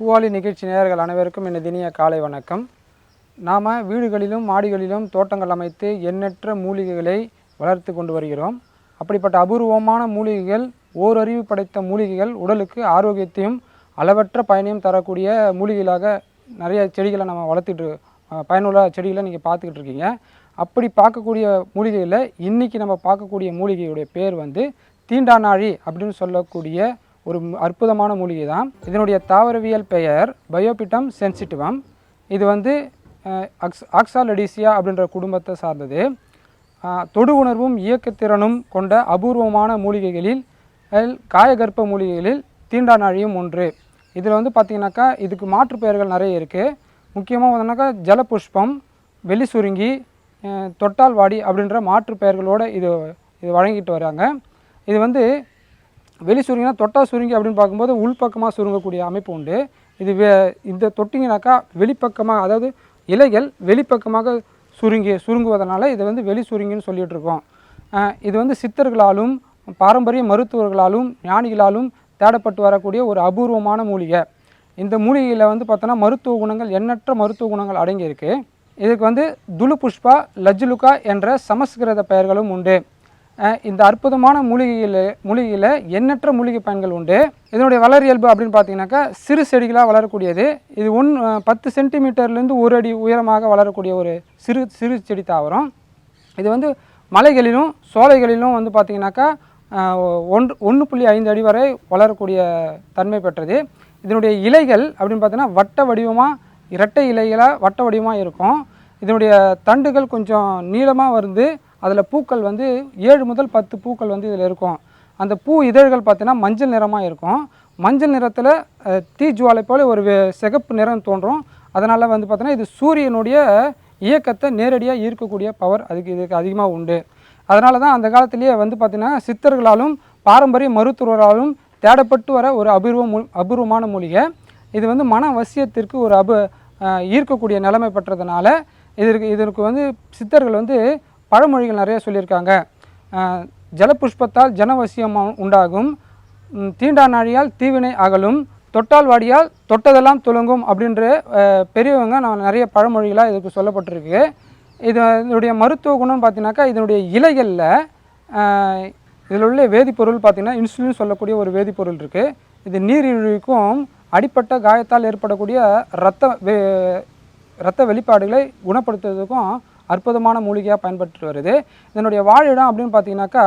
பூவாலி நிகழ்ச்சி நேயர்கள் அனைவருக்கும் எனது இனிய காலை வணக்கம். நாம் வீடுகளிலும் மாடிகளிலும் தோட்டங்கள் அமைத்து எண்ணற்ற மூலிகைகளை வளர்த்து கொண்டு வருகிறோம். அப்படிப்பட்ட அபூர்வமான மூலிகைகள், ஓரறிவு படைத்த மூலிகைகள், உடலுக்கு ஆரோக்கியத்தையும் அளவற்ற பயனையும் தரக்கூடிய மூலிகைகளாக நிறைய செடிகளை நம்ம வளர்த்துட்டு பயனுள்ள செடிகளை நீங்கள் பார்த்துக்கிட்டு இருக்கீங்க. அப்படி பார்க்கக்கூடிய மூலிகையில் இன்றைக்கி நம்ம பார்க்கக்கூடிய மூலிகையுடைய பேர் வந்து தீண்டாநாழி அப்படின்னு சொல்லக்கூடிய ஒரு அற்புதமான மூலிகை தான். இதனுடைய தாவரவியல் பெயர் பயோபிட்டம் சென்சிட்டிவம். இது வந்து ஆக்சாலடிசியா அப்படின்ற குடும்பத்தை சார்ந்தது. தொடு உணர்வும் இயக்கத்திறனும் கொண்ட அபூர்வமான மூலிகைகளில் காயகற்ப மூலிகைகளில் தீண்டாநாழியும் ஒன்று. இதில் வந்து பார்த்திங்கனாக்கா இதுக்கு மாற்று பெயர்கள் நிறைய இருக்குது. முக்கியமாக பார்த்தோம்னாக்கா ஜலபுஷ்பம், வெளிசுருங்கி, தொட்டால்வாடி அப்படின்ற மாற்று பெயர்களோடு இது வழங்கிட்டு வராங்க. இது வந்து வெளி சுருங்கினா தொட்டா சுருங்கி அப்படின்னு பார்க்கும்போது உள்பக்கமாக சுருங்கக்கூடிய அமைப்பு உண்டு. இது இந்த தொட்டிங்கனாக்கா வெளிப்பக்கமாக, அதாவது இலைகள் வெளிப்பக்கமாக சுருங்குவதனால இதை வந்து வெளி சுருங்கின்னு சொல்லிகிட்டு இருக்கோம். இது வந்து சித்தர்களாலும் பாரம்பரிய மருத்துவர்களாலும் ஞானிகளாலும் தேடப்பட்டு வரக்கூடிய ஒரு அபூர்வமான மூலிகை. இந்த மூலிகையில் வந்து பார்த்தோன்னா மருத்துவ குணங்கள், எண்ணற்ற மருத்துவ குணங்கள் அடங்கியிருக்கு. இதுக்கு வந்து துளு புஷ்பா, லஜ்லுகா என்ற சமஸ்கிருத பெயர்களும் உண்டு. இந்த அற்புதமான மூலிகையில் எண்ணற்ற மூலிகை பயன்கள் உண்டு. இதனுடைய வளரியல்பு அப்படின்னு பார்த்தீங்கன்னாக்கா சிறு செடிகளாக வளரக்கூடியது. இது 10 சென்டிமீட்டர்லேருந்து 1 அடி உயரமாக வளரக்கூடிய ஒரு சிறு செடி தாவரம். இது வந்து மலைகளிலும் சோலைகளிலும் வந்து பார்த்திங்கனாக்கா 1.5 அடி வரை வளரக்கூடிய தன்மை பெற்றது. இதனுடைய இலைகள் அப்படின்னு பார்த்தீங்கன்னா வட்ட வடிவமாக, இரட்டை இலைகளாக வட்ட வடிவமாக இருக்கும். இதனுடைய தண்டுகள் கொஞ்சம் நீளமாக வந்து அதில் பூக்கள் வந்து 7 முதல் 10 பூக்கள் வந்து இதில் இருக்கும். அந்த பூ இதழ்கள் பார்த்தீங்கன்னா மஞ்சள் நிறமாக இருக்கும். மஞ்சள் நிறத்தில் தீஜுவாலை போல் ஒரு சிகப்பு நிறம் தோன்றும். அதனால் வந்து பார்த்தீங்கன்னா இது சூரியனுடைய இயக்கத்தை நேரடியாக ஈர்க்கக்கூடிய பவர் இதுக்கு அதிகமாக உண்டு. அதனால தான் அந்த காலத்திலேயே வந்து பார்த்திங்கன்னா சித்தர்களாலும் பாரம்பரிய மருத்துவர்களாலும் தேடப்பட்டு வர ஒரு அபூர்வமான மூலிகை. இது வந்து மன வசியத்திற்கு ஒரு ஈர்க்கக்கூடிய நிலைமை பெற்றதுனால இதற்கு வந்து சித்தர்கள் வந்து பழமொழிகள் நிறைய சொல்லியிருக்காங்க. ஜலபுஷ்பத்தால் ஜனவசியம் உண்டாகும், தீண்டாநாழியால் தீவினை அகலும், தொட்டால் வாடியால் தொட்டதெல்லாம் துலங்கும் அப்படின்ற பெரியவங்க நிறைய பழமொழிகளாக இதுக்கு சொல்லப்பட்டிருக்கு. இதனுடைய மருத்துவ குணம்னு பார்த்தீங்கன்னாக்கா இதனுடைய இலைகளில் இதில் உள்ள வேதிப்பொருள் பார்த்திங்கன்னா இன்சுலின் சொல்லக்கூடிய ஒரு வேதிப்பொருள் இருக்குது. இது நீரிழிவுக்கும் அடிப்பட்ட காயத்தால் ஏற்படக்கூடிய இரத்த வெளிப்பாடுகளை குணப்படுத்துவதற்கும் அற்புதமான மூலிகையாக பயன்பட்டு வருது. இதனுடைய வாழிடம் அப்படின்னு பார்த்தீங்கன்னாக்கா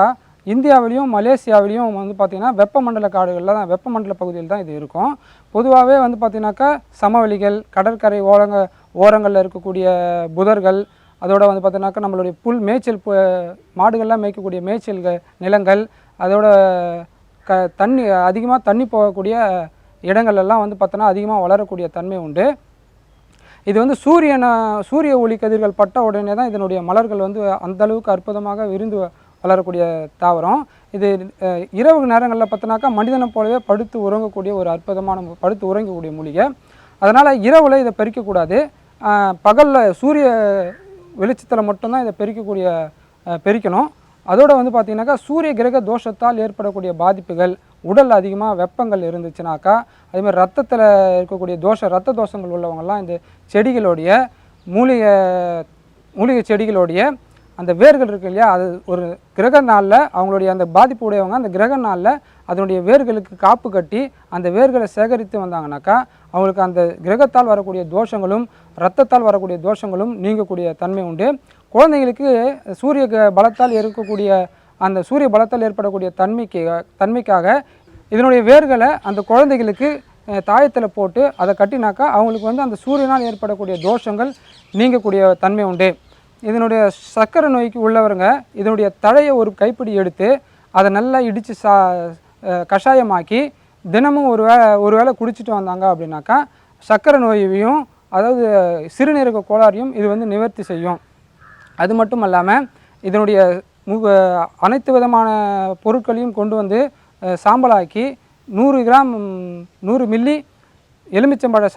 இந்தியாவிலையும் மலேசியாவிலையும் வந்து பார்த்திங்கன்னா வெப்பமண்டல காடுகளில் தான், வெப்பமண்டல பகுதியில் தான் இது இருக்கும். பொதுவாகவே வந்து பார்த்திங்கனாக்கா சமவெளிகள், கடற்கரை ஓரங்களில் இருக்கக்கூடிய புதர்கள், அதோடு வந்து பார்த்திங்கனாக்கா நம்மளுடைய மேய்ச்சல் மாடுகள்லாம் மேய்க்கக்கூடிய மேய்ச்சல் நிலங்கள், அதோட அதிகமாக தண்ணி போகக்கூடிய இடங்கள்லாம் வந்து பார்த்தோன்னா அதிகமாக வளரக்கூடிய தன்மை உண்டு. இது வந்து சூரிய ஒளி கதிர்கள் பட்ட உடனே தான் இதனுடைய மலர்கள் வந்து அந்தளவுக்கு அற்புதமாக விரிந்து வளரக்கூடிய தாவரம். இது இரவு நேரங்களில் பார்த்தோன்னாக்கா மனிதனை போலவே படுத்து உறங்கக்கூடிய ஒரு படுத்து உறங்கக்கூடிய மூலிகை. அதனால் இரவில் இதை பறிக்கக்கூடாது. பகலில் சூரிய வெளிச்சத்தில் மட்டும்தான் இதை பறிக்கணும். அதோடு வந்து பார்த்திங்கனாக்கா சூரிய கிரக தோஷத்தால் ஏற்படக்கூடிய பாதிப்புகள், உடல் அதிகமாக வெப்பங்கள் இருந்துச்சுனாக்கா, அதேமாதிரி ரத்தத்தில் இருக்கக்கூடிய ரத்த தோஷங்கள் உள்ளவங்கள்லாம் இந்த செடிகளுடைய மூலிகை செடிகளுடைய அந்த வேர்கள் இருக்கு இல்லையா, அது ஒரு கிரக நாளில் அவங்களுடைய அந்த பாதிப்பு உடையவங்க அந்த கிரக நாளில் அதனுடைய வேர்களுக்கு காப்பு கட்டி அந்த வேர்களை சேகரித்து வந்தாங்கனாக்கா அவங்களுக்கு அந்த கிரகத்தால் வரக்கூடிய தோஷங்களும் இரத்தத்தால் வரக்கூடிய தோஷங்களும் நீங்கக்கூடிய தன்மை உண்டு. குழந்தைங்களுக்கு சூரிய பலத்தால் சூரிய பலத்தால் ஏற்படக்கூடிய தன்மைக்காக இதனுடைய வேர்களை அந்த குழந்தைகளுக்கு தாயத்தில் போட்டு அதை கட்டினாக்கா அவங்களுக்கு வந்து அந்த சூரியனால் ஏற்படக்கூடிய தோஷங்கள் நீங்கக்கூடிய தன்மை உண்டு. இதனுடைய சர்க்கரை நோய்க்கு உள்ளவங்க இதனுடைய தழையை ஒரு கைப்பிடி எடுத்து அதை நல்லா இடித்து கஷாயமாக்கி தினமும் ஒரு வேளை குடிச்சிட்டு வந்தாங்க அப்படின்னாக்கா சர்க்கரை நோயையும் அதாவது சிறுநீரக கோளாறையும் இது வந்து நிவர்த்தி செய்யும். அது மட்டும் இல்லாமல் இதனுடைய அனைத்து விதமான பொருட்களையும் கொண்டு வந்து சாம்பலாக்கி 100 மில்லி எலுமிச்சம்பழ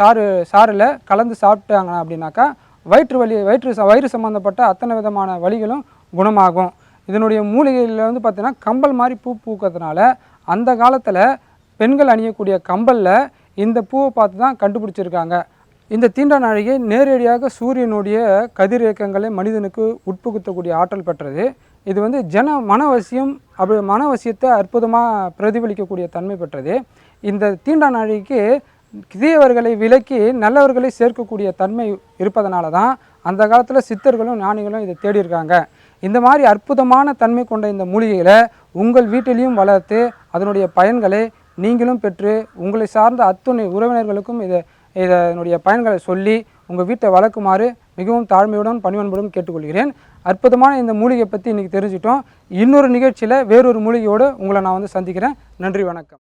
சாறில் கலந்து சாப்பிட்டாங்க அப்படின்னாக்கா வயிறு சம்மந்தப்பட்ட அத்தனை விதமான வலிகளும் குணமாகும். இதனுடைய மூலிகையில் வந்து பார்த்திங்கன்னா கம்பல் மாதிரி பூக்கிறதுனால அந்த காலத்தில் பெண்கள் அணியக்கூடிய கம்பலில் இந்த பூவை பார்த்து தான் கண்டுபிடிச்சிருக்காங்க. இந்த தீண்டா நாழிகை நேரடியாக சூரியனுடைய கதிரியக்கங்களை மனிதனுக்கு உட்புகுத்தக்கூடிய ஆற்றல் பெற்றது. இது வந்து மனவசியத்தை அற்புதமாக பிரதிபலிக்கக்கூடிய தன்மை பெற்றது. இந்த தீண்டா நாழிகைக்கு தீயவர்களை விலக்கி நல்லவர்களை சேர்க்கக்கூடிய தன்மை இருப்பதனால தான் அந்த காலத்தில் சித்தர்களும் ஞானிகளும் இதை தேடியிருக்காங்க. இந்த மாதிரி அற்புதமான தன்மை கொண்ட இந்த மூலிகைகளை உங்கள் வீட்டிலையும் வளர்த்து அதனுடைய பயன்களை நீங்களும் பெற்று உங்களை சார்ந்த அத்துணை உறவினர்களுக்கும் இதனுடைய பயன்களை சொல்லி உங்கள் வீட்டை வளர்க்குமாறு மிகவும் தாழ்மையுடன் பணிவன்புடன் கேட்டுக்கொள்கிறேன். அற்புதமான இந்த மூலிகை பற்றி இன்றைக்கி தெரிஞ்சிட்டோம். இன்னொரு நிகழ்ச்சியில் வேறொரு மூலிகையோடு உங்களை நான் வந்து சந்திக்கிறேன். நன்றி, வணக்கம்.